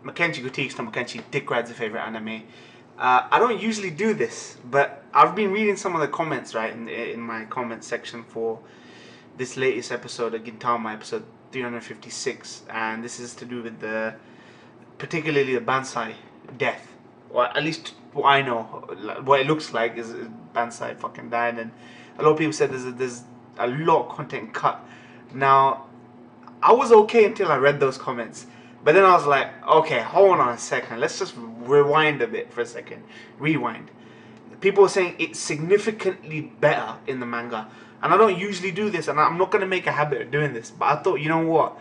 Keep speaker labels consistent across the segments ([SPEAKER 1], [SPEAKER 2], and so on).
[SPEAKER 1] Makenchi critiques to Makenchi Dick Ride's a favorite anime. I don't usually do this, but I've been reading some of the comments, right, in my comment section for this latest episode of Gintama, episode 356, and this is to do with particularly the Bansai death, or at least what I know, what it looks like is Bansai fucking died, and a lot of people said there's a lot of content cut. Now, I was okay until I read those comments. But then I was like, okay, hold on a second. Let's just rewind a bit for a second. Rewind. People were saying it's significantly better in the manga. And I don't usually do this, and I'm not going to make a habit of doing this. But I thought, you know what?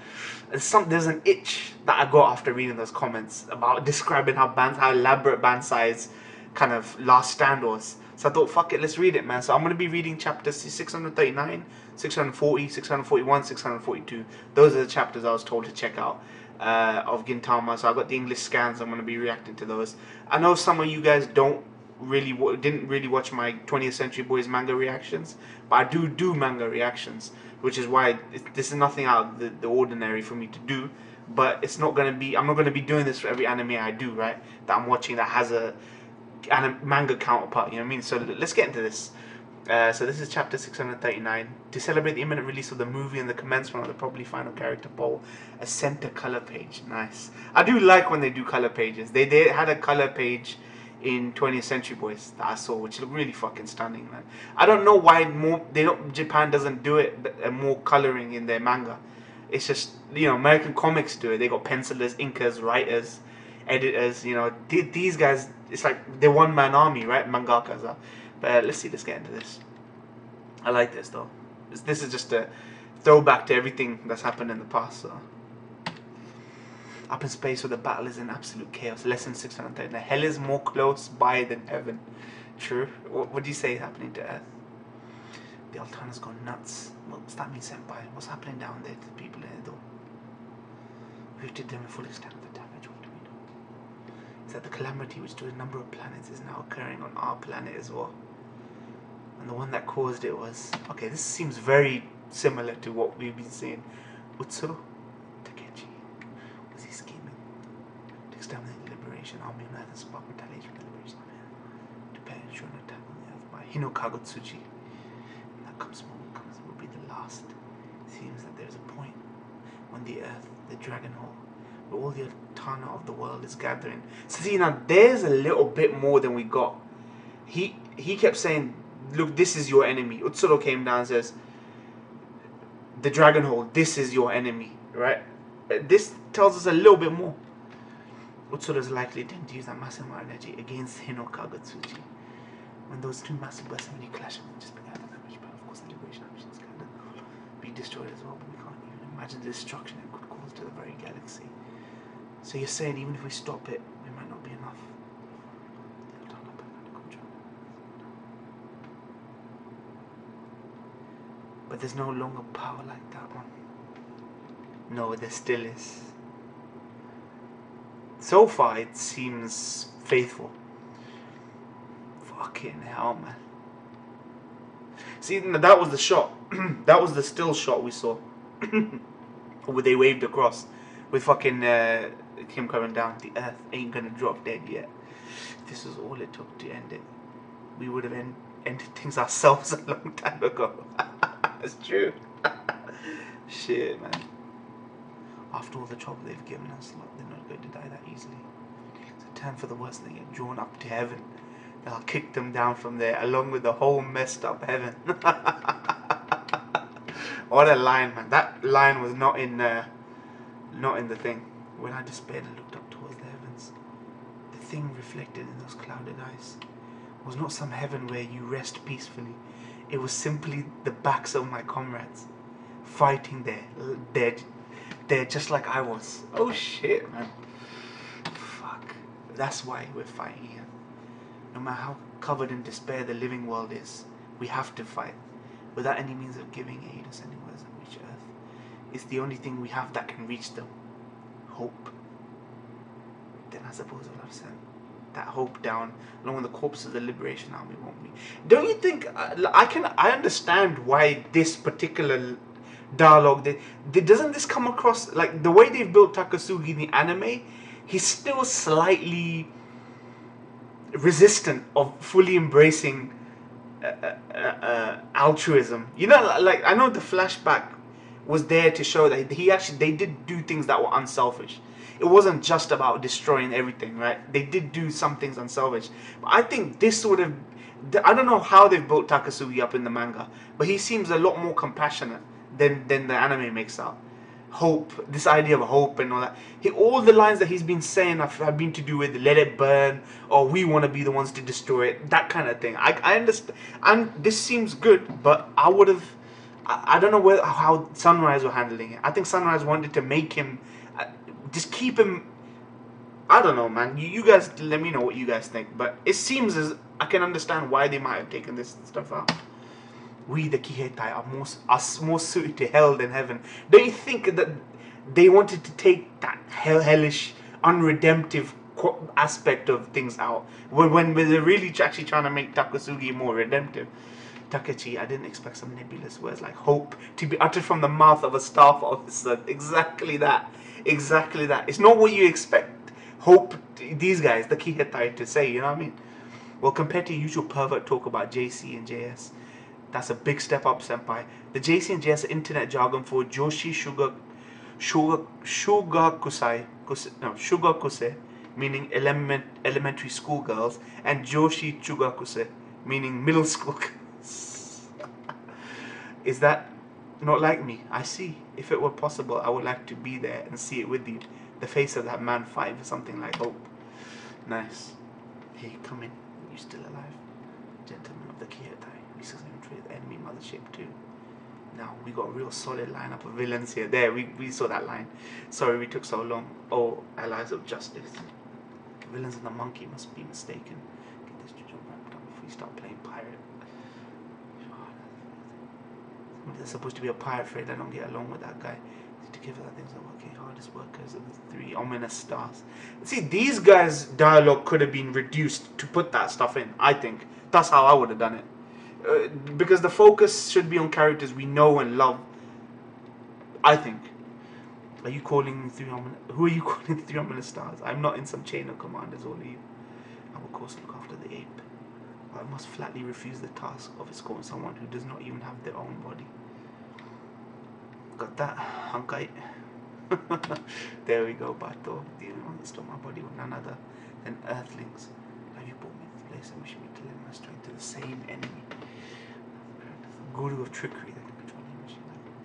[SPEAKER 1] There's an itch that I got after reading those comments about describing how elaborate Bansai's kind of last stand was. So I thought, fuck it, let's read it, man. So I'm going to be reading chapters 639, 640, 641, 642. Those are the chapters I was told to check out. Of Gintama, so I got the English scans. I'm going to be reacting to those. I know some of you guys didn't really watch my 20th Century Boys manga reactions, but I do manga reactions, which is why this is nothing out of the ordinary for me to do. But it's not going to be. I'm not going to be doing this for every anime I do, right? That I'm watching that has a manga counterpart. You know what I mean? So let's get into this. So this is chapter 639. To celebrate the imminent release of the movie and the commencement of the probably final character poll, a center color page. Nice. I do like when they do color pages. They had a color page in 20th Century Boys that I saw, which looked really fucking stunning, man. I don't know why Japan doesn't do it more coloring in their manga. It's just, you know, American comics do it. They got pencilers, inkers, writers, editors. You know, these guys. It's like they're one-man army, right? Mangakas are. But let's get into this. I like this though. This is just a throwback to everything that's happened in the past. So. Up in space where the battle is in absolute chaos. Lesson 630. Hell is more close by than heaven. True. What do you say is happening to Earth? The Altana's gone nuts. What's that mean, Senpai? What's happening down there to the people in it though? We've determined the full extent of the damage. What do we know? Is that the calamity which to a number of planets is now occurring on our planet as well? And the one that caused it was... Okay, this seems very similar to what we've been seeing. Utsuro Takechi. Was he scheming to exterminate the Liberation Army on Earth and spark retaliation for the Liberation Army? To prepare and ensure an attack on the Earth by Hinokagotsuchi. And that will be the last. It seems that there's a point when the Earth, the dragon hole, where all the Altana of the world is gathering. So see, now there's a little bit more than we got. He kept saying, look, this is your enemy. Utsuro came down and says, the dragon hole, this is your enemy, right? This tells us a little bit more. Utsuro is likely to use that massive amount of energy against Hinokagotsuchi. When those two massive bursts of energy clash, just began the damage, but of course the liberation of is going to be destroyed as well, but we can't even imagine the destruction it could cause to the very galaxy. So you're saying even if we stop it, it might not be enough. But there's no longer power like that one. No, there still is. So far, it seems faithful. Fucking hell, man. See, that was the shot. That was the still shot we saw. Where they waved across. With fucking him coming down. The Earth ain't gonna drop dead yet. This was all it took to end it. We would have ended things ourselves a long time ago. That's true. Shit, man. After all the trouble they've given us, look, they're not going to die that easily. It's a turn for the worse, they get drawn up to heaven. Then I'll kick them down from there, along with the whole messed up heaven. What a line, man. That line was not in the thing. When I despaired and looked up towards the heavens, the thing reflected in those clouded eyes was not some heaven where you rest peacefully. It was simply the backs of my comrades, fighting there, dead, just like I was. Oh shit, man. Fuck. That's why we're fighting here. No matter how covered in despair the living world is, we have to fight, without any means of giving aid or sending words that reach Earth. It's the only thing we have that can reach them. Hope. Then I suppose I'll have sent that hope down along with the corpses of the Liberation Army, won't we? Don't you think I understand why this particular dialogue doesn't this come across like the way they've built Takasugi in the anime? he's still slightly resistant of fully embracing altruism. You know, like, I know the flashback was there to show that they did do things that were unselfish. It wasn't just about destroying everything, right? They did do some things unselfish. But I think this sort of, I don't know how they've built Takasugi up in the manga, but he seems a lot more compassionate than the anime makes out. Hope, this idea of hope and all that. All the lines that he's been saying have been to do with let it burn, or we want to be the ones to destroy it, that kind of thing. I understand, and this seems good, but I would have, I don't know how Sunrise were handling it. I think Sunrise wanted to make him, just keep him, I don't know, man. You guys, let me know what you guys think, but it seems as I can understand why they might have taken this stuff out. We, the Kihetai, are more suited to hell than heaven. Don't you think that they wanted to take that hellish, unredemptive aspect of things out when they're really actually trying to make Takasugi more redemptive? Takechi, I didn't expect some nebulous words like hope to be uttered from the mouth of a staff officer. Exactly that. Exactly that. It's not what you expect hope, these guys, the Kihetai, to say, you know what I mean? Well, compared to usual pervert talk about JC and JS, that's a big step up, senpai. The JC and JS are internet jargon for Joshi Shugakusei, meaning elementary school girls, and Joshi Chugakusei, meaning middle school girls. Is that not like me? I see. If it were possible, I would like to be there and see it with you. The face of that man 5 or something like hope. Nice. Hey, come in. You still alive? Gentlemen of the Kihetai. We infiltrate the enemy mothership too. Now we got a real solid lineup of villains here. There, we saw that line. Sorry we took so long. Oh, allies of justice. The villains and the monkey must be mistaken. Get this job wrapped up before we start playing pirate. They're supposed to be a pirate, afraid I don't get along with that guy. Together, that things are working hardest workers of the 3 ominous stars. See, these guys' dialogue could have been reduced to put that stuff in. I think that's how I would have done it. Because the focus should be on characters we know and love. I think. Are you calling 3 ominous? Who are you calling 3 ominous stars? I'm not in some chain of commanders, all of you. I will of course look after the ape. I must flatly refuse the task of escorting someone who does not even have their own body. Got that, Hankai? There we go, Bato. The only one that stole my body with none other than earthlings. Have you brought me to the place and wish me to lend my strength to the same enemy? Guru of trickery that can control the machine like this.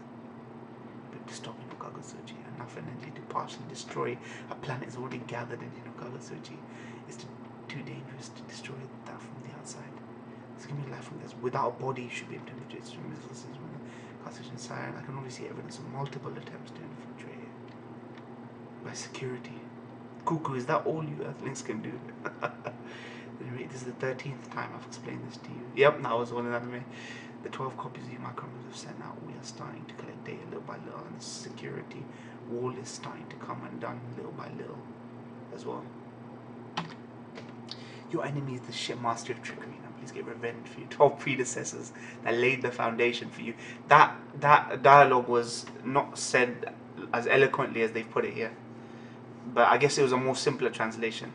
[SPEAKER 1] But to stop Hinokagasuchi, enough energy to partially destroy a planet is already gathered in Hinokagasuchi. It's too dangerous to destroy that from the outside. It's giving me life from this. Without a body, you should be able to infiltrate extreme missiles when the Constitution siren. I can already see evidence of multiple attempts to infiltrate it. By security. Cuckoo, is that all you Earthlings can do? This is the 13th time I've explained this to you. Yep, that was one in anime. The 12 copies of my comments have sent out. We are starting to collect data little by little, and the security wall is starting to come undone little by little as well. Your enemy is the shipmaster of trickery. Now please get revenge for your 12 predecessors that laid the foundation for you. That dialogue was not said as eloquently as they've put it here, but I guess it was a more simpler translation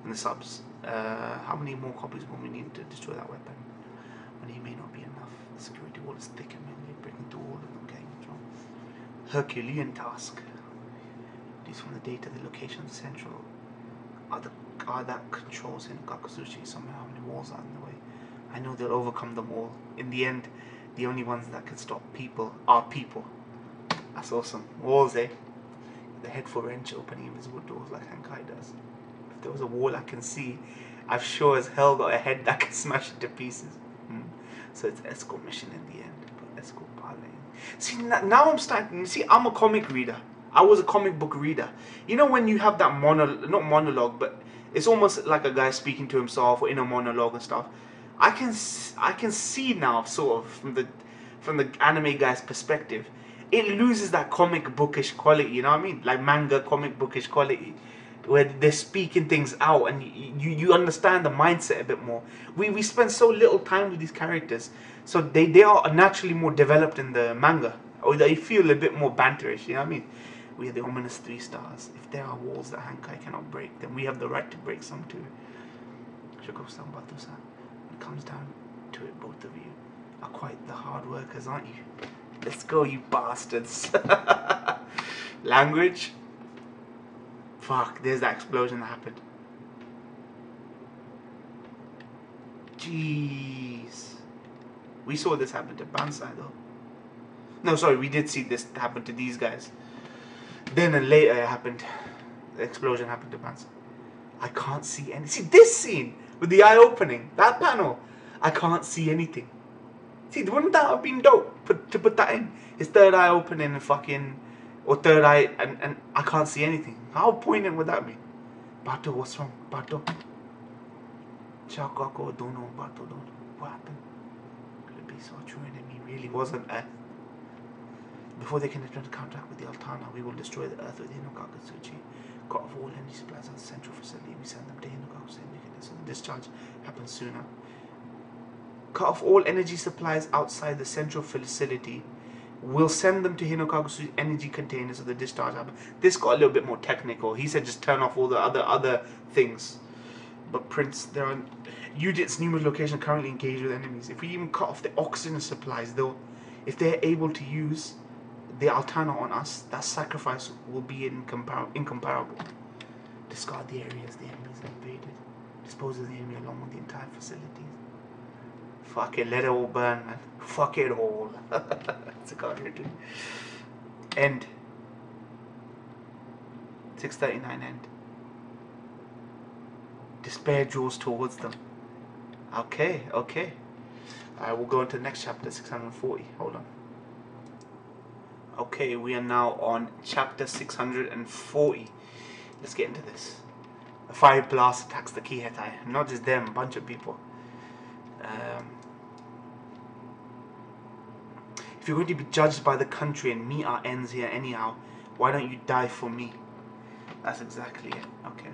[SPEAKER 1] in the subs. How many more copies will we need to destroy that weapon? Money may not be enough. The security wall is thick and many breaking through all of them. Getting control. Herculean task. These from the data, the location central are that controls in Gakuzuchi. Somehow how many walls are in the way. I know they'll overcome them all. In the end, the only ones that can stop people are people. That's awesome. Walls, eh? The head for wrench opening invisible doors like Hankai does. If there was a wall I can see, I've sure as hell got a head that can smash it to pieces. So it's escort mission in the end. But escort parlaying. See, now I'm starting. See, I'm a comic reader. I was a comic book reader. You know when you have that not monologue, but it's almost like a guy speaking to himself or in a monologue and stuff. I can see now, sort of from the anime guy's perspective, it loses that comic bookish quality. You know what I mean? Like manga comic bookish quality, where they're speaking things out and you understand the mindset a bit more. We spend so little time with these characters, so they are naturally more developed in the manga, or they feel a bit more banterish. You know what I mean? We are the ominous 3 stars. If there are walls that Hankai cannot break, then we have the right to break some too. Shoko-san, Bato-san. When it comes down to it, both of you are quite the hard workers, aren't you? Let's go, you bastards. Language? Fuck, there's that explosion that happened. Jeez. We saw this happen to Bansai though. No, sorry, we did see this happen to these guys. Then and later it happened. The explosion happened to Bansai. I can't see any. See this scene with the eye opening, that panel. I can't see anything. See, wouldn't that have been dope to put that in? His third eye opening and fucking, or third eye, and I can't see anything. How poignant would that be? Bato, what's wrong? Bato. Chakako, don't know. Bato, don't. What happened? Could it be so true enemy really wasn't Earth? Before they can return to counteract with the Altana, we will destroy the Earth with Hinokakatsuchi. Cut off all energy supplies at the central facility. We send them to Hinokakatsuchi so the discharge happens sooner. Cut off all energy supplies outside the central facility. We'll send them to Hinokakatsuchi energy containers so the discharge happens. This got a little bit more technical. He said just turn off all the other things. But Prince, there are Yuujinchou's numerous locations currently engaged with enemies. If we even cut off the oxygen supplies, though, if they're able to use the Altana on us, that sacrifice will be incomparable. Discard the areas the enemies have invaded. Dispose of the enemy along with the entire facilities. Fuck it, let it all burn, man. Fuck it all. It's a card here too. End. 639 end. Despair draws towards them. Okay, okay. Alright, we'll go into the next chapter, 640. Hold on. Okay, we are now on chapter 640. Let's get into this. A fire blast attacks the Kihetai. Not just them, a bunch of people. If you're going to be judged by the country and meet our ends here anyhow, why don't you die for me? That's exactly it. Okay.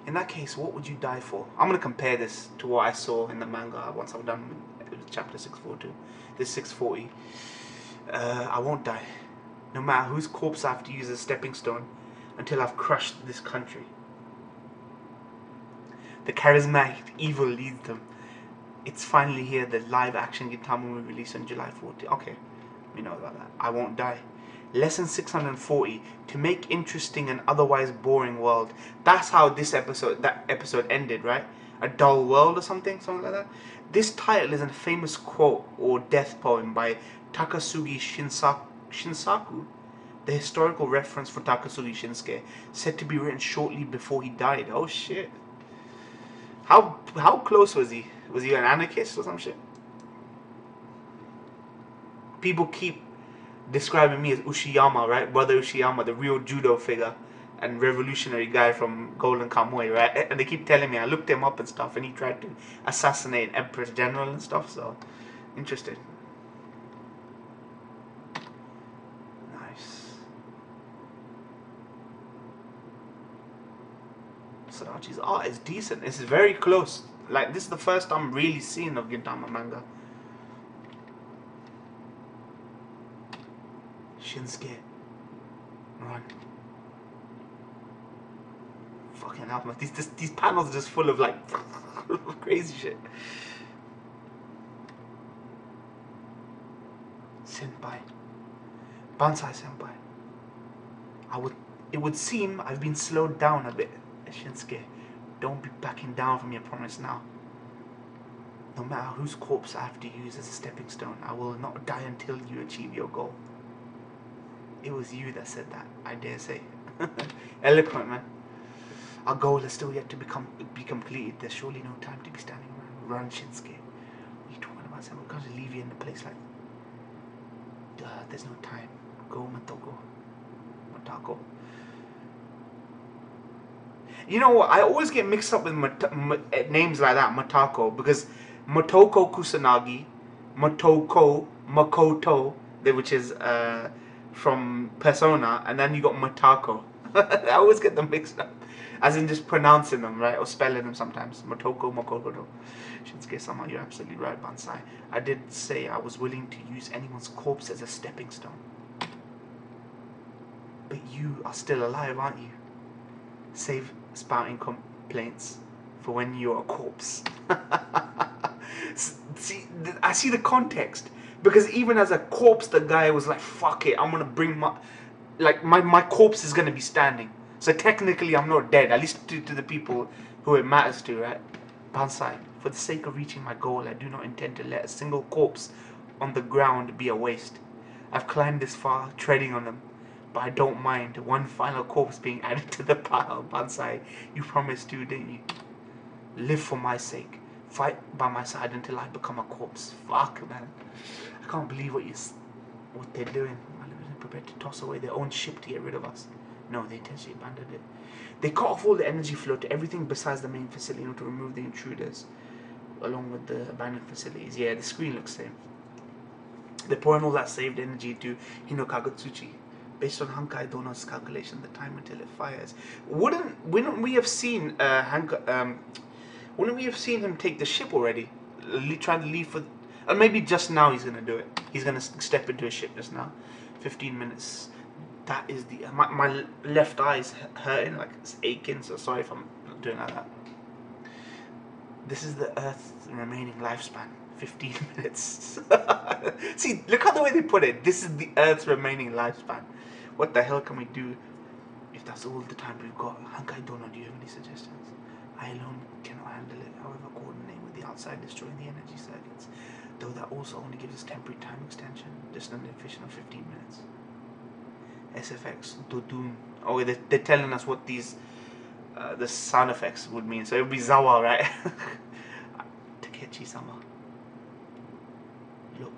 [SPEAKER 1] In that case, what would you die for? I'm going to compare this to what I saw in the manga once I'm done with chapter 642. This 640. I won't die. No matter whose corpse I have to use as a stepping stone until I've crushed this country. The charismatic evil leads them. It's finally here, the live action Gintama will release on July 14th. Okay, we know about that. I won't die. Lesson 640, to make interesting and otherwise boring world. That's how that episode ended, right? A dull world or something like that. This title is a famous quote or death poem by Takasugi Shinsaku, the historical reference for Takasugi Shinsuke, said to be written shortly before he died. Oh shit. How close was he? Was he an anarchist or some shit? People keep describing me as Ushiyama, right? Brother Ushiyama, the real judo figure and revolutionary guy from Golden Kamuy, right? And they keep telling me, I looked him up and stuff, and he tried to assassinate Empress General and stuff, so interested. Nice. Sadachi's art is decent. This is very close. Like, this is the first I'm really seeing of Gintama manga. Shinsuke. Run. Fucking hell, man. These panels are just full of, like, crazy shit. Senpai. Bansai Senpai. It would seem I've been slowed down a bit, Shinsuke. Don't be backing down from your promise now. No matter whose corpse I have to use as a stepping stone, I will not die until you achieve your goal. It was you that said that, I dare say. Eloquent, man. Our goal is still yet to be completed. There's surely no time to be standing around. Run, Shinsuke. What are you talking about, Sam? We can't just leave you in a place like... there's no time. Go, Matoko. You know what? I always get mixed up with names like that, Matako, because Motoko Kusanagi, Motoko Makoto, which is from Persona, and then you got Matako. I always get them mixed up, as in just pronouncing them, right, or spelling them sometimes. Motoko Makoto. Shinsuke-sama, you're absolutely right, Bansai. I did say I was willing to use anyone's corpse as a stepping stone. But you are still alive, aren't you? Save spouting complaints for when you're a corpse. See, I see the context. Because even as a corpse, the guy was like, fuck it, I'm gonna bring my corpse is gonna be standing. So technically I'm not dead, at least to the people who it matters to, right? Bansai, for the sake of reaching my goal, I do not intend to let a single corpse on the ground be a waste. I've climbed this far, treading on them, but I don't mind one final corpse being added to the pile. Bansai, you promised to, didn't you? Live for my sake. Fight by my side until I become a corpse. Fuck, man. I can't believe what they're doing. They're prepared to toss away their own ship to get rid of us. No, they intentionally abandoned it. They cut off all the energy flow to everything besides the main facility in order to remove the intruders, along with the abandoned facilities. Yeah, the screen looks the same. They're pouring all that saved energy to Hinokagutsuchi. Based on Hankai Dono's calculation, the time until it fires. Wouldn't we have seen wouldn't we have seen him take the ship already? Trying to leave for... Or maybe just now he's going to do it. He's going to step into a ship just now. 15 minutes. That is the... My left eye is hurting, like it's aching, so sorry if I'm not doing like that. This is the Earth's remaining lifespan. 15 minutes. See, look at the way they put it. This is the Earth's remaining lifespan. What the hell can we do if that's all the time we've got? Hankai Dono, do you have any suggestions? I alone cannot handle it. However, coordinate with the outside, destroying the energy circuits. Though that also only gives us temporary time extension. Just an efficient of 15 minutes. SFX, Dodun. Oh, they're telling us what these the sound effects would mean. So it would be Zawa, right? Takechi-sama. Look.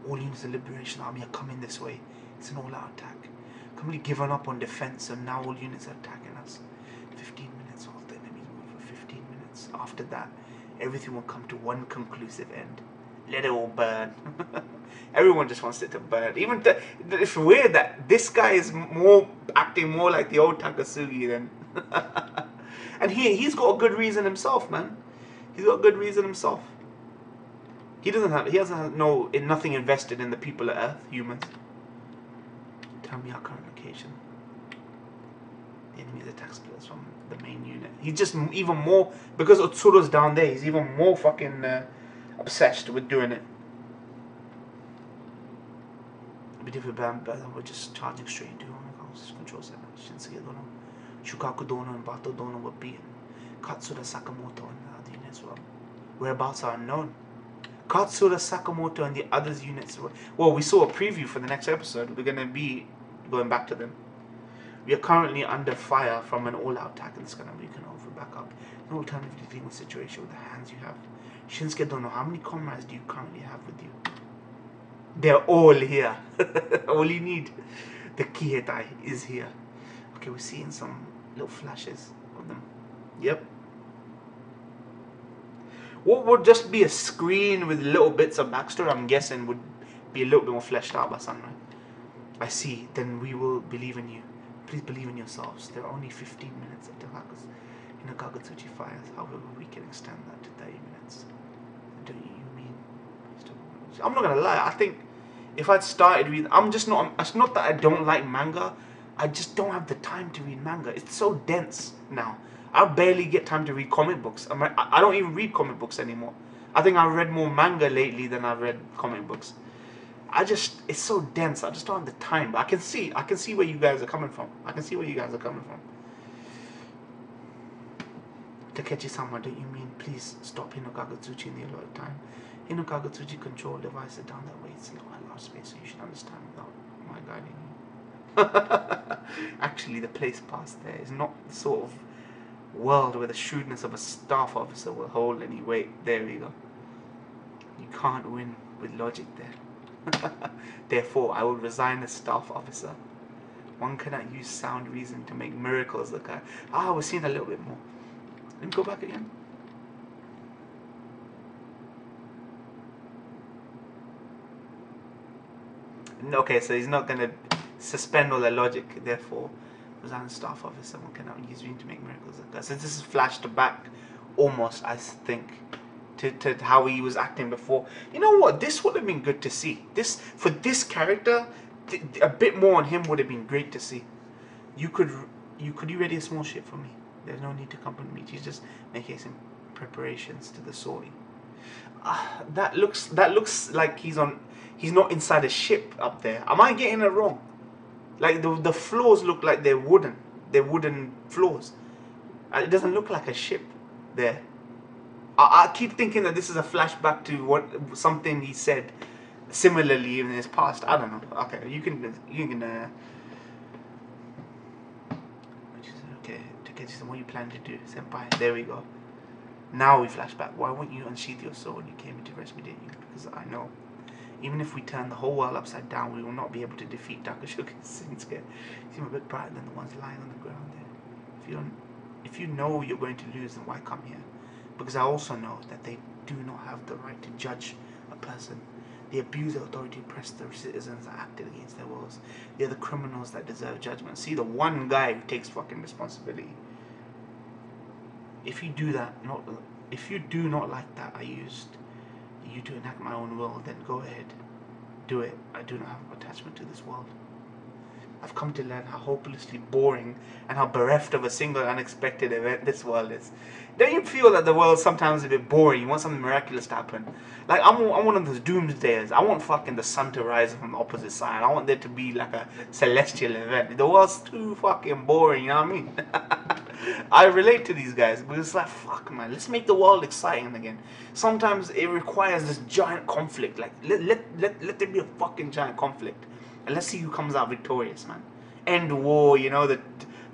[SPEAKER 1] All units of the Liberation Army are coming this way. It's an all-out attack. Completely given up on defense, and now all units are attacking us. 15 minutes, all the enemies move for 15 minutes. After that, everything will come to one conclusive end. Let it all burn. Everyone just wants it to burn. Even it's weird that this guy is acting more like the old Takasugi than... And he's got a good reason himself, man. He's got a good reason himself. He hasn't nothing invested in the people of Earth, humans. Tell me our current location. The enemy's attack skills from the main unit. He's just even more, because Otsuro's down there, he's even more fucking obsessed with doing it. But if we're just charging straight into control center. Shinsuke Dono, Shukaku Dono, and Bato Dono were beaten. Katsura Sakamoto and the other units were... Whereabouts are unknown. Katsura Sakamoto and the others units were... Well, we saw a preview for the next episode. We're going to be going back to them. We are currently under fire from an all-out attack in the sky. We can offer back up. No alternative to dealing with the situation with the hands you have. Shinsuke Dono, how many comrades do you currently have with you? They're all here. All you need. The Kihetai is here. Okay, we're seeing some little flashes of them. Yep. What would just be a screen with little bits of backstory, I'm guessing, would be a little bit more fleshed out by Sunrise. I see. Then we will believe in you. Please believe in yourselves. There are only 15 minutes until Hinokagutsuchi fires. However, we can extend that to 30 minutes. Do you mean? I'm not gonna lie. I think if I'd started reading, it's not that I don't like manga. I just don't have the time to read manga. It's so dense now. I barely get time to read comic books. I don't even read comic books anymore. I think I've read more manga lately than I've read comic books. It's so dense. I just don't have the time. But I can see where you guys are coming from. Takechi-sama, don't you mean please stop Hinokagutsuchi in the allotted time? Hinokagutsuchi control device is down that way. It's not a large space, so you should understand without my guiding you. Actually, the place past there is not the sort of world where the shrewdness of a staff officer will hold any weight. There we go. You can't win with logic there. Therefore, I will resign as staff officer. One cannot use sound reason to make miracles look at. We're seeing a little bit more. Let me go back again. Okay, so he's not going to suspend all the logic, therefore resign staff officer. One cannot use reason to make miracles look at. So this is flashed back almost, I think, to how he was acting before. You know what? This would have been good to see. For this character, A bit more on him would have been great to see. Could you ready a small ship for me? There's no need to accompany me. She's just making some preparations to the sorting. That looks like he's not inside a ship up there. Am I getting it wrong? Like the floors look like they're wooden. They're wooden floors. It doesn't look like a ship there. I keep thinking that this is a flashback to something he said similarly in his past. I don't know. Okay, you can okay, Takechi-san, what you plan to do? Senpai, there we go. Now we flashback. Why won't you unsheath your sword? You came to rescue me, didn't you? Because I know. Even if we turn the whole world upside down, we will not be able to defeat Takashuka Shinsuke. You seem a bit brighter than the ones lying on the ground there. If you know you're going to lose, then why come here? Because I also know that they do not have the right to judge a person. They abuse their authority, oppress the citizens that acted against their wills. They're the criminals that deserve judgment. See, the one guy who takes fucking responsibility. If you do not like that I used you to enact my own will, then go ahead. Do it. I do not have an attachment to this world. I've come to learn how hopelessly boring and how bereft of a single unexpected event this world is. Don't you feel that the world sometimes is a bit boring? You want something miraculous to happen. Like, I'm one of those doomsdayers. I want fucking the sun to rise from the opposite side. I want there to be like a celestial event. The world's too fucking boring, you know what I mean? I relate to these guys, but it's like, fuck man, let's make the world exciting again. Sometimes it requires this giant conflict. Like, let there be a fucking giant conflict. And let's see who comes out victorious, man. End war, you know, the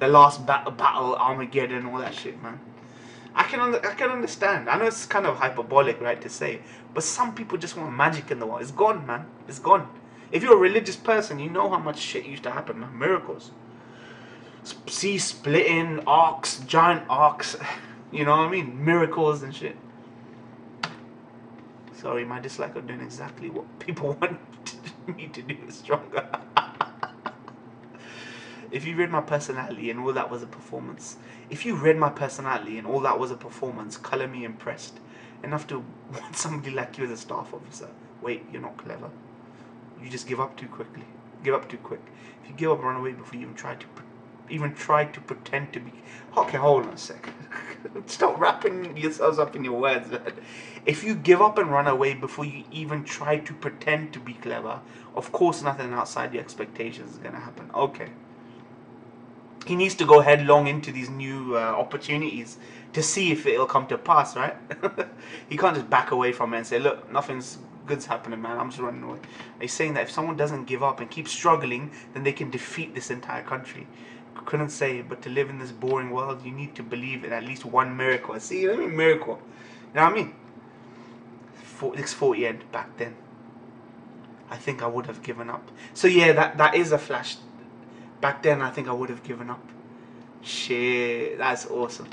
[SPEAKER 1] last battle, Armageddon, all that shit, man. I can understand. I know it's kind of hyperbolic, right, to say, but some people just want magic in the world. It's gone, man. It's gone. If you're a religious person, you know how much shit used to happen, man. Miracles. Sea splitting, arcs, giant arcs. You know what I mean? Miracles and shit. Sorry, my dislike of doing exactly what people want me to do is stronger. If you read my personality and all that was a performance, color me impressed enough to want somebody like you as a staff officer. Wait, you're not clever. You just give up too quickly. Give up too quick. If you give up, run away before you even try to pretend to be. Okay, hold on a second. Stop wrapping yourselves up in your words, man. If you give up and run away before you even try to pretend to be clever, of course nothing outside your expectations is going to happen. Okay. He needs to go headlong into these new opportunities to see if it'll come to pass, right? He can't just back away from it and say, look, nothing's good's happening, man. I'm just running away. He's saying that if someone doesn't give up and keep struggling, then they can defeat this entire country. Couldn't say, but to live in this boring world, you need to believe in at least one miracle. See, I mean miracle. You know what I mean? 40 yen back then. I think I would have given up. So yeah, that is a flash. Back then, I think I would have given up. Shit, that's awesome.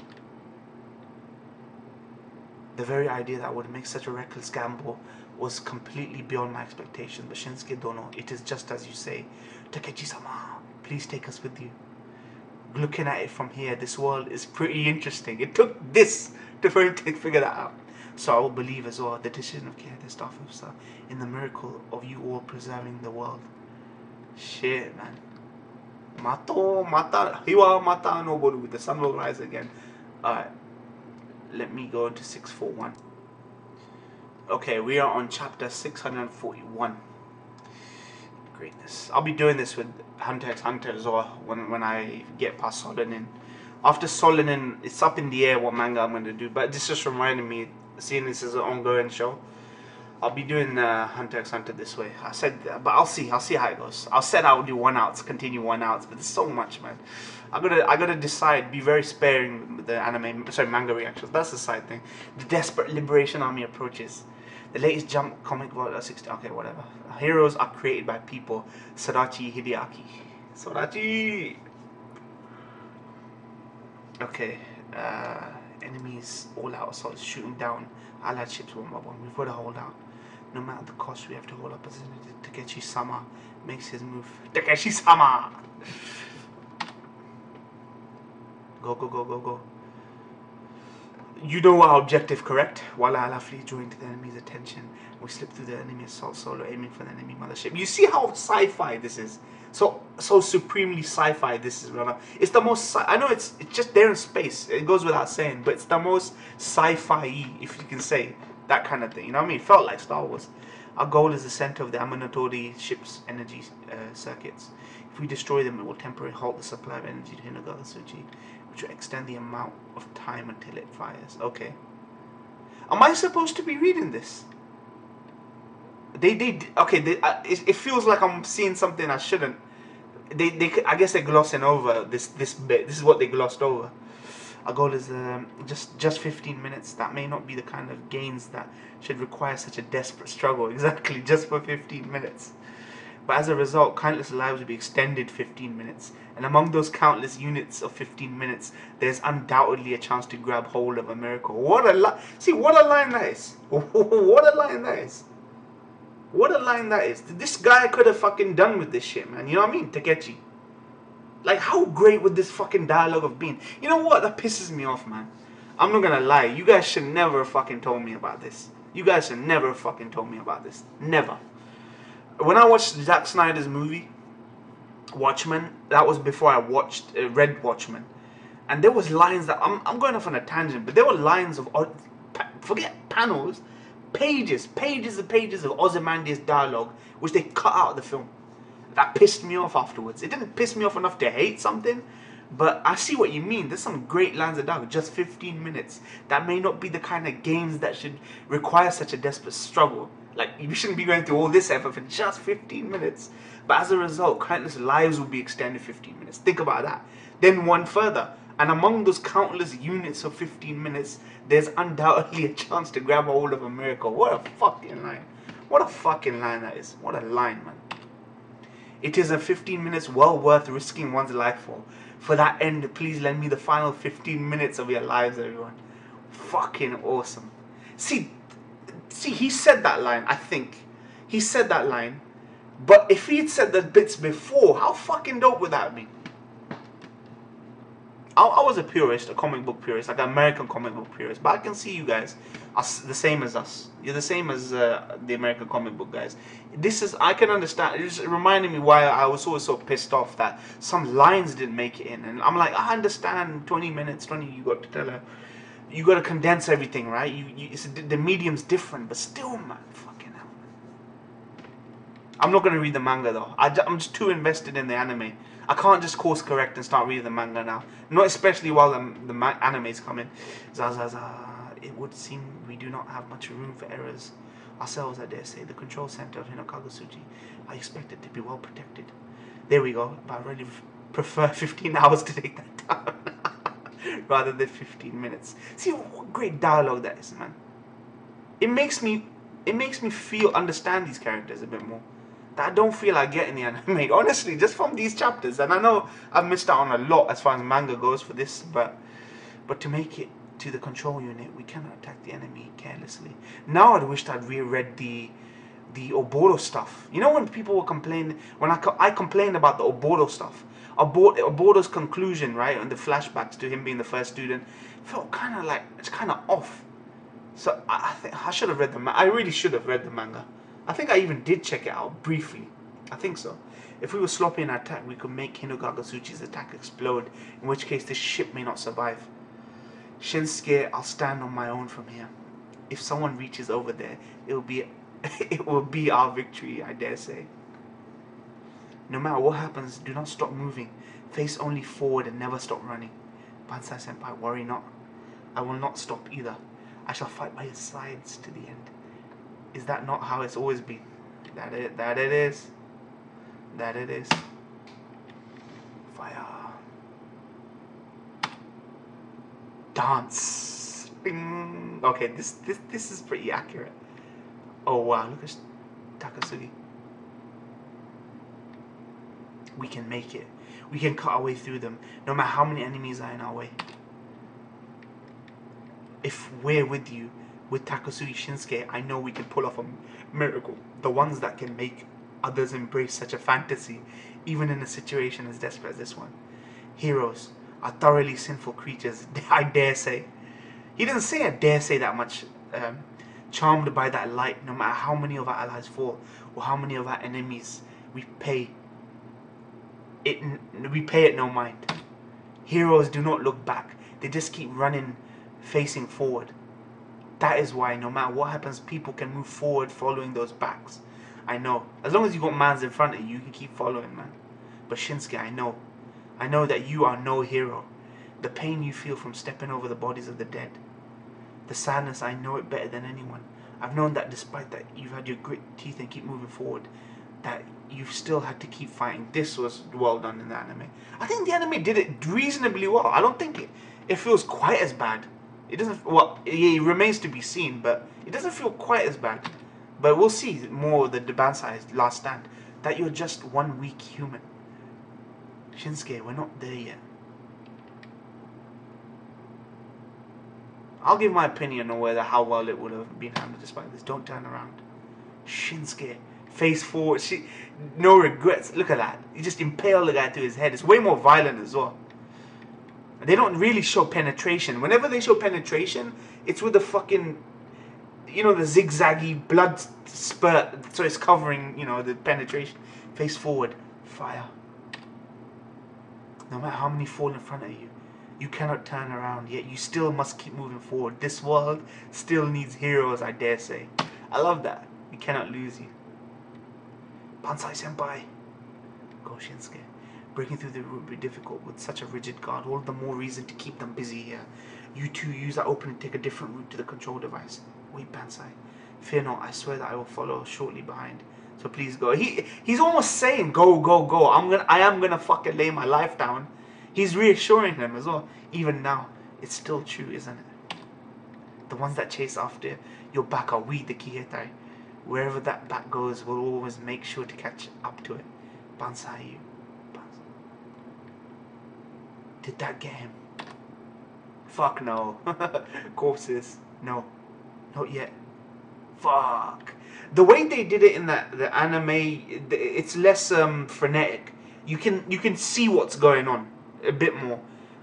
[SPEAKER 1] The very idea that I would make such a reckless gamble was completely beyond my expectations. But Shinsuke Dono, it is just as you say. Takechi-sama, please take us with you. Looking at it from here, this world is pretty interesting. It took this for him to figure that out. So I will believe as well the decision of Kihei, the staff officer, in the miracle of you all preserving the world. Shit, man. Hiwa mata noboru. The sun will rise again. Alright. Let me go into 641. Okay, we are on chapter 641. Greatness. I'll be doing this with Hunter x Hunter as well when I get past Solonin. After Solonin, it's up in the air what manga I'm going to do, but this just reminded me, seeing this as an ongoing show, I'll be doing Hunter x Hunter this way. I said, but I'll see how it goes. I said I'll do continue one outs, but there's so much, man. I gotta decide, be very sparing with the manga reactions. That's the side thing. The desperate Liberation Army approaches. The latest Jump comic about 60. Okay, whatever. Heroes are created by people. Sorachi Hideaki. Sorachi. Okay. Enemies all out assault, shooting down allied ships one by one. We've got to hold out. No matter the cost, we have to hold up. Takechi-sama makes his move. Takechi-sama. Go, go, go, go, go. You know our objective, correct? While I'll flee drawing to the enemy's attention, we slip through the enemy assault solo, aiming for the enemy mothership. You see how sci-fi this is? So supremely sci-fi this is, brother. It's the most, I know it's just there in space. It goes without saying, but it's the most sci-fi, if you can say, that kind of thing. You know what I mean? It felt like Star Wars. Our goal is the center of the Amanatori ship's energy circuits. If we destroy them, it will temporarily halt the supply of energy to Hinagagasuchi, which will extend the amount of time until it fires. Okay. Am I supposed to be reading this? It feels like I'm seeing something I shouldn't. I guess they're glossing over this bit. This is what they glossed over. Our goal is just 15 minutes. That may not be the kind of gains that should require such a desperate struggle. Exactly, just for 15 minutes. But as a result, countless lives will be extended 15 minutes. And among those countless units of 15 minutes, there's undoubtedly a chance to grab hold of a miracle. What a See, what a line that is. What a line that is. What a line that is. This guy could have fucking done with this shit, man. You know what I mean? Takechi. Like, how great would this fucking dialogue have been? You know what? That pisses me off, man. I'm not gonna lie. You guys should never have fucking told me about this. You guys should never have fucking told me about this. Never. When I watched Zack Snyder's movie, Watchmen, that was before I read Watchmen. And there was lines that, I'm going off on a tangent, but there were lines of, forget panels, pages and pages of Ozymandias dialogue, which they cut out of the film. That pissed me off afterwards. It didn't piss me off enough to hate something, but I see what you mean. There's some great lines of dialogue, just 15 minutes. That may not be the kind of games that should require such a desperate struggle. Like, you shouldn't be going through all this effort for just 15 minutes. But as a result, countless lives will be extended 15 minutes. Think about that. Then one further. And among those countless units of 15 minutes, there's undoubtedly a chance to grab hold of a miracle. What a fucking line. What a fucking line that is. What a line, man. It is a 15 minutes well worth risking one's life for. For that end, please lend me the final 15 minutes of your lives, everyone. Fucking awesome. See, he said that line, I think. He said that line. But if he had said the bits before, how fucking dope would that have been? I was a purist, a comic book purist, like an American comic book purist. But I can see you guys are the same as us. You're the same as the American comic book guys. I can understand. It just reminded me why I was always so pissed off that some lines didn't make it in. And I'm like, I understand 20 minutes, you got to tell her. You got to condense everything, right? The medium's different, but still, man, fucking hell. I'm not going to read the manga, though. I'm just too invested in the anime. I can't just course correct and start reading the manga now. Not especially while the anime's coming. It would seem we do not have much room for errors ourselves, I dare say. The control center of Hinokagasuchi, I expect it to be well protected. There we go. But I really prefer 15 hours to take that down. Rather than 15 minutes. See what great dialogue that is, man. It makes me understand these characters a bit more. That I don't feel I get in the anime. Honestly, just from these chapters. And I know I've missed out on a lot as far as manga goes for this, but to make it to the control unit, we cannot attack the enemy carelessly. Now I'd wished I'd reread the Oboro stuff. You know when people were complaining, when I complained about the Oboro stuff. Oboro's conclusion, right, and the flashbacks to him being the first student, felt kind of like, it's kind of off. So I think I should have read the manga. I really should have read the manga. I think I even did check it out briefly. I think so. If we were sloppy in our attack, we could make Hinogagasuchi's attack explode, in which case this ship may not survive. Shinsuke, I'll stand on my own from here. If someone reaches over there, it will be our victory, I dare say. No matter what happens, do not stop moving. Face only forward and never stop running. Bansai-senpai, worry not. I will not stop either. I shall fight by your sides to the end. Is that not how it's always been? That it is. That it is. Fire. Dance. Bing. Okay, this is pretty accurate. Oh wow, look at Takasugi. We can make it. We can cut our way through them, no matter how many enemies are in our way. If we're with you, with Takasugi Shinsuke, I know we can pull off a miracle. The ones that can make others embrace such a fantasy, even in a situation as desperate as this one. Heroes are thoroughly sinful creatures, I dare say. He didn't say, I dare say, that much charmed by that light, no matter how many of our allies fall or how many of our enemies we pay it no mind. Heroes do not look back. They just keep running, facing forward. That is why no matter what happens, people can move forward following those backs. I know. As long as you got mans in front of you, you can keep following, man. But Shinsuke, I know. I know that you are no hero. The pain you feel from stepping over the bodies of the dead. The sadness, I know it better than anyone. I've known that despite that you've had your grit teeth and keep moving forward, that you've still had to keep fighting. This was well done in the anime. I think the anime did it reasonably well. I don't think it feels quite as bad. It doesn't, well, it remains to be seen, but it doesn't feel quite as bad. But we'll see more of the Bansai's last stand. That you're just one weak human. Shinsuke, we're not there yet. I'll give my opinion on whether how well it would have been handled despite this. Don't turn around. Shinsuke, face forward. No regrets. Look at that. You just impale the guy to his head. It's way more violent as well. They don't really show penetration. Whenever they show penetration, it's with the fucking, you know, the zigzaggy blood spurt. So it's covering, you know, the penetration. Face forward. Fire. No matter how many fall in front of you, you cannot turn around, yet you still must keep moving forward. This world still needs heroes, I dare say. I love that. We cannot lose you. Bansai Senpai. Go Shinsuke. Breaking through the route will be difficult with such a rigid guard. All the more reason to keep them busy here. You two use that opening to take a different route to the control device. Wait, Bansai. Fear not, I swear that I will follow shortly behind. So please go. He's almost saying, go, go, go. I am gonna fucking lay my life down. He's reassuring them as well. Even now, it's still true, isn't it? The ones that chase after your back are we, the Kihetai. Wherever that back goes, we'll always make sure to catch up to it. Bansai, you. Did that get him? Fuck no. Corpses. No. Not yet. Fuck. The way they did it in the anime, it's less frenetic. You can see what's going on a bit more,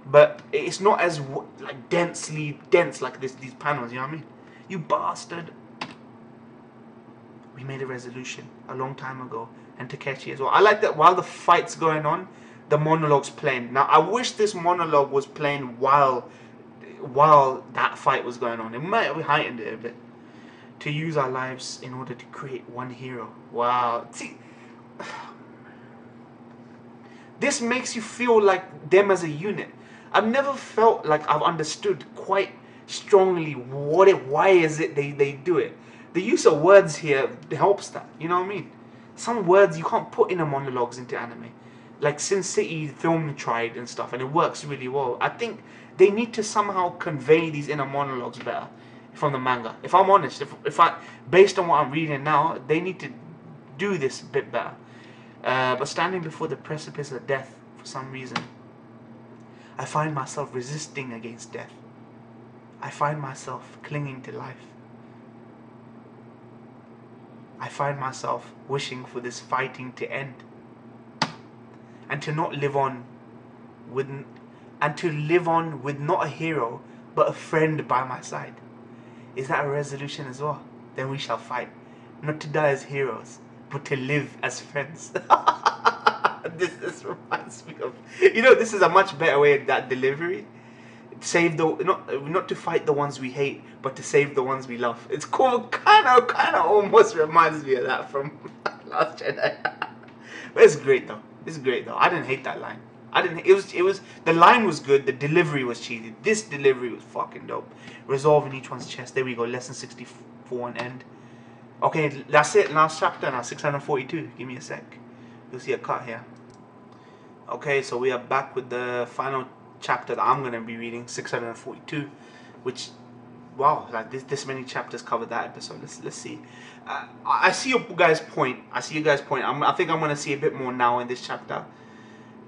[SPEAKER 1] but it's not as like dense like these panels. You know what I mean? You bastard. We made a resolution a long time ago, and Takeshi as well. I like that while the fight's going on, the monologue's playing. Now I wish this monologue was playing while that fight was going on. It might have heightened it a bit. To use our lives in order to create one hero. Wow. See, this makes you feel like them as a unit. I've never felt like I've understood quite strongly why is it they do it. The use of words here helps that. You know what I mean? Some words you can't put in a monologues into anime. Like Sin City film tried and stuff, and it works really well. I think they need to somehow convey these inner monologues better from the manga. If I'm honest, if I based on what I'm reading now, they need to do this a bit better. But standing before the precipice of death for some reason, I find myself resisting against death. I find myself clinging to life. I find myself wishing for this fighting to end, and to not live on with, not a hero but a friend by my side. Is that a resolution as well? Then we shall fight, not to die as heroes, but to live as friends. This reminds me of, you know, this is a much better way of that delivery. Save the not to fight the ones we hate, but to save the ones we love. It's cool, kind of almost reminds me of that from Last Jedi. But it's great though. It's great though. I didn't hate that line. It was the line was good. The delivery was cheesy. This delivery was fucking dope. Resolving each one's chest. There we go. Lesson 64 and end. Okay, that's it. Last chapter now. 642. Give me a sec. You'll see a cut here. Okay, so we are back with the final chapter that I'm gonna be reading, 642, which, wow, like this many chapters covered that episode. Let's see. I see your guys' point. I think I'm gonna see a bit more now in this chapter.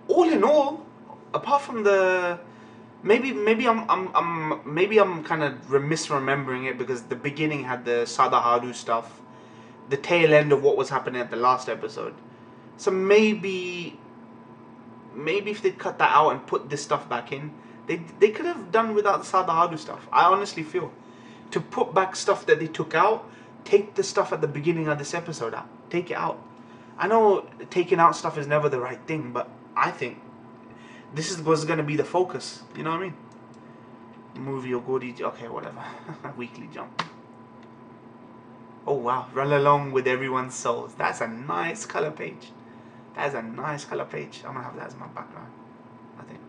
[SPEAKER 1] All in all, apart from the maybe I'm kind of misremembering it because the beginning had the Sadaharu stuff, the tail end of what was happening at the last episode. So maybe if they cut that out and put this stuff back in, They could have done without the Sadaharu stuff. I honestly feel. To put back stuff that they took out, take the stuff at the beginning of this episode out. Take it out. I know taking out stuff is never the right thing, but I think this was going to be the focus. You know what I mean? Movie or goodie. Okay, whatever. Weekly Jump. Oh wow. Run along with everyone's souls. That's a nice color page. That's a nice color page. I'm going to have that as my background. I think.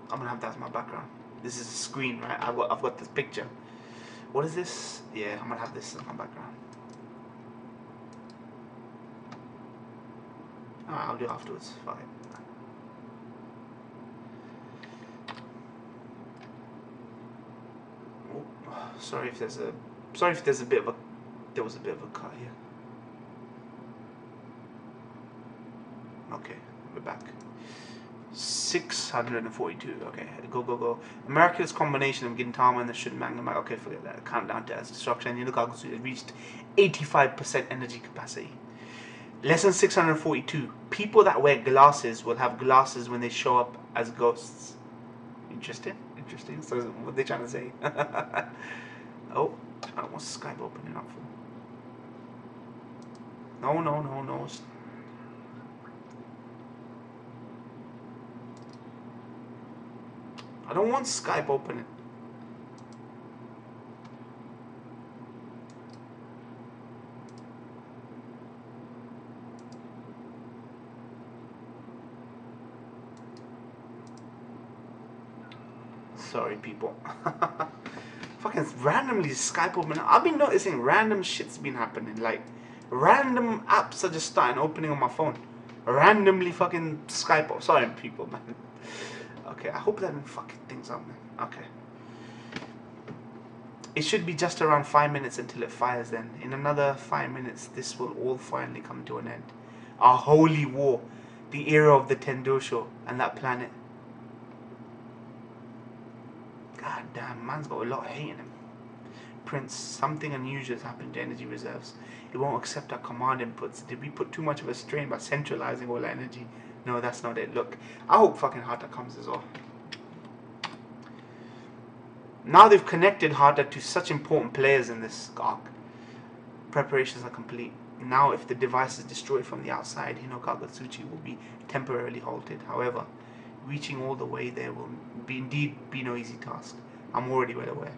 [SPEAKER 1] I'm gonna have that as my background. This is a screen, right? I've got this picture. What is this? Yeah, I'm gonna have this as my background. Alright, I'll do it afterwards. Fuck it. Oh, sorry if there's a bit of a cut here. Okay, we're back. 642. Okay, go. America's combination of Gintama and the Shun Manga. Okay, forget that. Countdown to Earth's destruction. And Yuujinchou has reached 85% energy capacity. Lesson 642. People that wear glasses will have glasses when they show up as ghosts. Interesting. So what are they trying to say? Oh, what's Skype opening up for? No. I don't want Skype opening. Sorry, people. Fucking randomly Skype opening. I've been noticing random shit's been happening. Like, random apps are just starting opening on my phone. Randomly fucking Skype. Sorry, people, man. Okay, I hope that didn't fuck things up, man. Okay. It should be just around 5 minutes until it fires then. In another 5 minutes, this will all finally come to an end. Our holy war. The era of the Tendosho and that planet. God damn, man's got a lot of hate in him. Prince, something unusual has happened to energy reserves. It won't accept our command inputs. Did we put too much of a strain by centralizing all our energy? No, that's not it. Look, I hope fucking Hata comes as well. Now they've connected Hata to such important players in this arc. Preparations are complete. Now if the device is destroyed from the outside, Hinokagutsuchi will be temporarily halted. However, reaching all the way there will indeed be no easy task. I'm already well aware.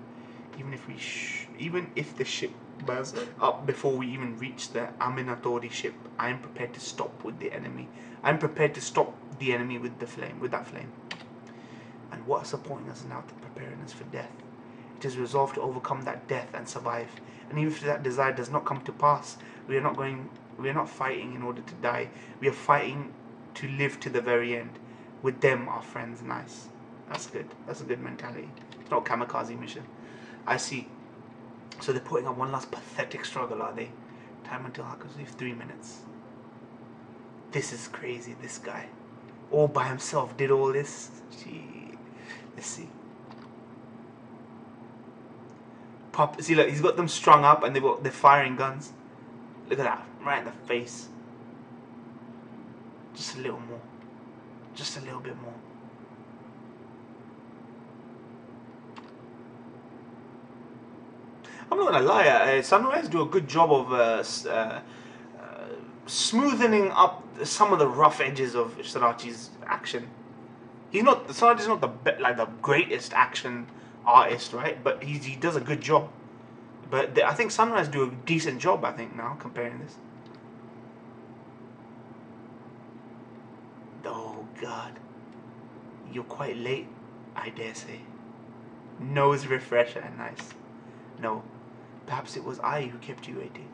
[SPEAKER 1] Even if the ship burns up before we even reach the Aminatori ship, I am prepared to stop with the enemy. I'm prepared to stop the enemy with that flame. And what is supporting us now to preparing us for death? It is resolved to overcome that death and survive. And even if that desire does not come to pass, we are not fighting in order to die. We are fighting to live to the very end. With them, our friends. Nice. That's good. That's a good mentality. It's not a kamikaze mission. I see. So they're putting up one last pathetic struggle, are they? Time until Haku's leave 3 minutes. This is crazy, this guy. All by himself did all this. Gee. Let's see. See, look, he's got them strung up and they're firing guns. Look at that. Right in the face. Just a little more. Just a little bit more. I'm not gonna lie, Sunrise do a good job of smoothing up some of the rough edges of Sorachi's action. Sorachi's not the greatest action artist, right? But he does a good job. But I think Sunrise do a decent job, I think, now, comparing this. Oh, God. You're quite late, I dare say. Nose refresher, nice. No, perhaps it was I who kept you waiting.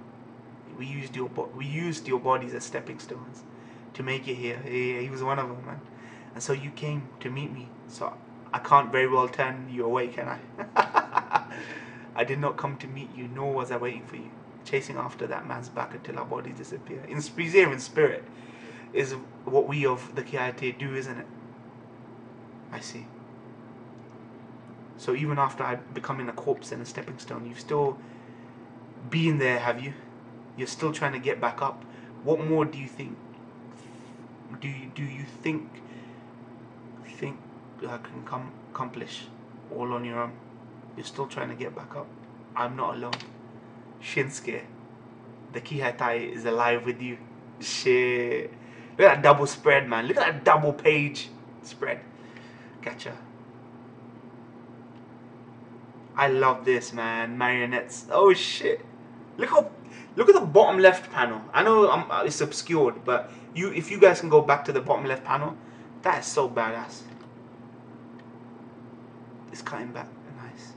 [SPEAKER 1] We used your bodies as stepping stones to make it here. He was one of them, man. And so you came to meet me. So I can't very well turn you away, can I? I did not come to meet you, nor was I waiting for you. Chasing after that man's back until our bodies disappear. In spirit is what we of the Kiaite do, isn't it? I see. So even after I becoming a corpse and a stepping stone, you've still been there, have you? You're still trying to get back up. What more do you think? Do you think accomplish all on your own. You're still trying to get back up. I'm not alone. Shinsuke, the Kihatai is alive with you. Shit. Look at that double spread, man. Look at that double page spread. Gotcha. I love this, man. Marionettes. Oh shit. Look at the bottom left panel. I know it's obscured, but if you guys can go back to the bottom left panel, that is so badass. It's cutting back. Nice.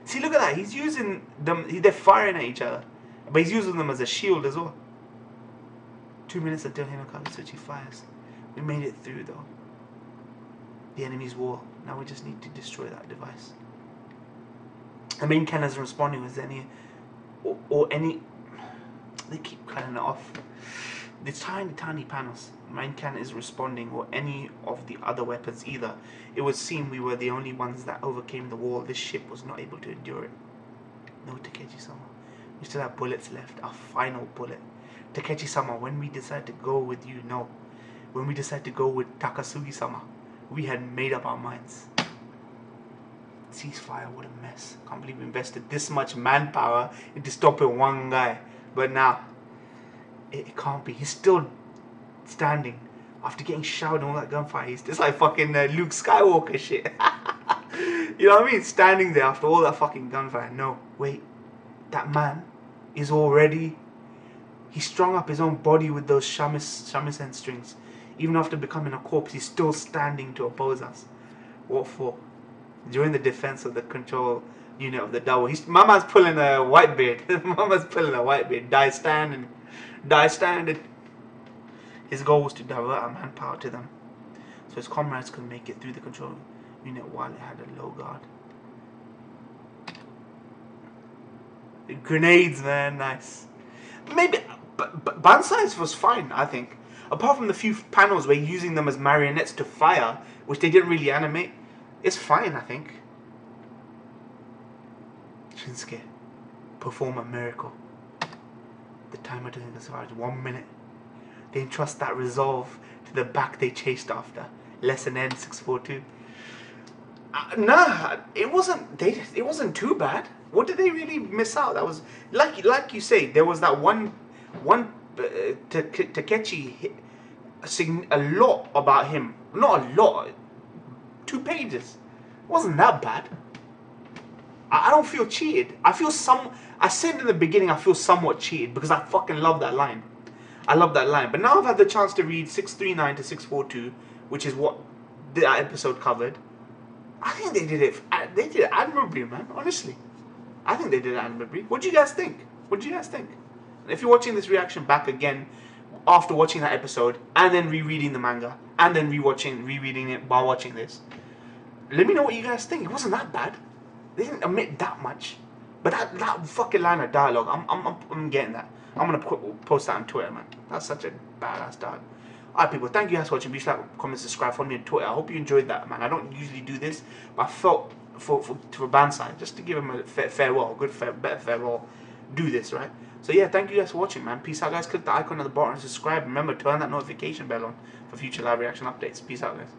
[SPEAKER 1] See, look at that. He's using them. They're firing at each other, but he's using them as a shield as well. 2 minutes until Hinokami Tsuchi fires. We made it through though. The enemy's wall. Now we just need to destroy that device. The main cannon isn't responding with any or any. They keep cutting it off. The tiny panels. Main cannon is responding or any of the other weapons either. It would seem we were the only ones that overcame the wall. This ship was not able to endure it. No, Takechi-sama. We still have bullets left. Our final bullet. Takechi-sama, when we decided to go with you, no. When we decided to go with Takasugi-sama, we had made up our minds. Ceasefire, what a mess. Can't believe we invested this much manpower into stopping one guy. But now, it can't be. He's still standing after getting showered and all that gunfire. It's like fucking Luke Skywalker shit. You know what I mean? Standing there after all that fucking gunfire. No, wait. That man is already... He strung up his own body with those shamisen strings. Even after becoming a corpse, he's still standing to oppose us. What for? During the defense of the control unit of the double. Mama's pulling a white beard. Mama's pulling a white beard. Die standing. Die standing. His goal was to divert our manpower to them, so his comrades could make it through the control unit while it had a low guard. Grenades, man, nice. Maybe, but Bansai's was fine, I think. Apart from the few panels where you're using them as marionettes to fire, which they didn't really animate, it's fine, I think. Shinsuke, perform a miracle. The timer doesn't survive 1 minute. They entrust that resolve to the back they chased after. Lesson end 642. Nah, it wasn't. It wasn't too bad. What did they really miss out? That was like you say. There was that one Takechi. A lot about him. Not a lot. 2 pages. It wasn't that bad. I don't feel cheated. I said in the beginning I feel somewhat cheated because I fucking love that line. I love that line. But now I've had the chance to read 639 to 642, which is what that episode covered. I think they did it admirably, man. Honestly. I think they did it admirably. What do you guys think? What do you guys think? If you're watching this reaction back again after watching that episode and then rereading the manga and then rereading it while watching this, let me know what you guys think. It wasn't that bad. They didn't omit that much. But that fucking line of dialogue, I'm getting that. I'm going to post that on Twitter, man. That's such a badass dialogue. Alright, people, thank you guys for watching. Be sure to like, comment, subscribe, follow me on Twitter. I hope you enjoyed that, man. I don't usually do this, but I felt for Bansai, just to give him a farewell, better farewell, do this, right? So yeah, thank you guys for watching, man. Peace out, guys. Click the icon at the bottom and subscribe. Remember, turn that notification bell on for future live reaction updates. Peace out, guys.